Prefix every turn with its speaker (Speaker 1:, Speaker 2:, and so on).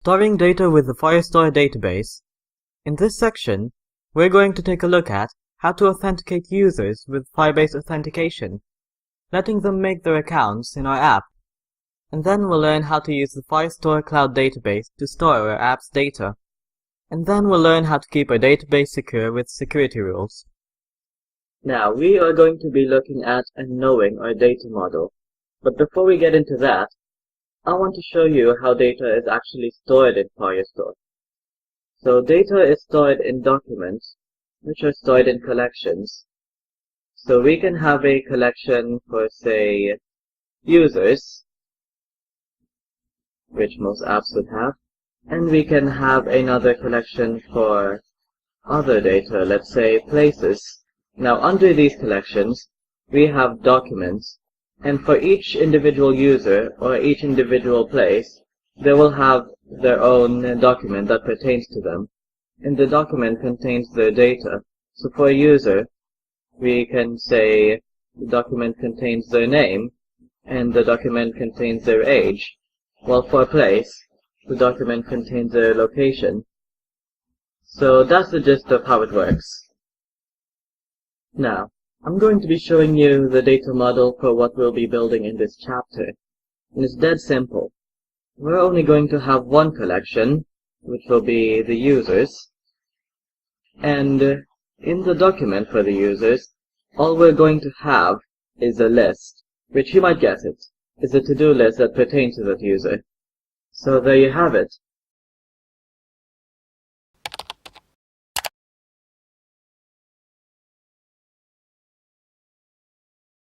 Speaker 1: Storing data with the Firestore database. In this section, we're going to take a look at how to authenticate users with Firebase authentication, letting them make their accounts in our app. And then we'll learn how to use the Firestore cloud database to store our app's data. And then we'll learn how to keep our database secure with security rules. Now, we are going to be looking at and knowing our data model. But before we get into that, I want to show you how data is actually stored in Firestore. So data is stored in documents, which are stored in collections. So we can have a collection for, say, users, which most apps would have, and we can have another collection for other data, let's say places. Now under these collections, we have documents, and for each individual user or each individual place, they will have their own document that pertains to them, and the document contains their data. So for a user, we can say the document contains their name, and the document contains their age, while for a place, the document contains their location. So that's the gist of how it works. Now, I'm going to be showing you the data model for what we'll be building in this chapter. And it's dead simple. We're only going to have one collection, which will be the users. And in the document for the users, all we're going to have is a list, which you might guess it, is a to-do list that pertains to that user. So there you have it.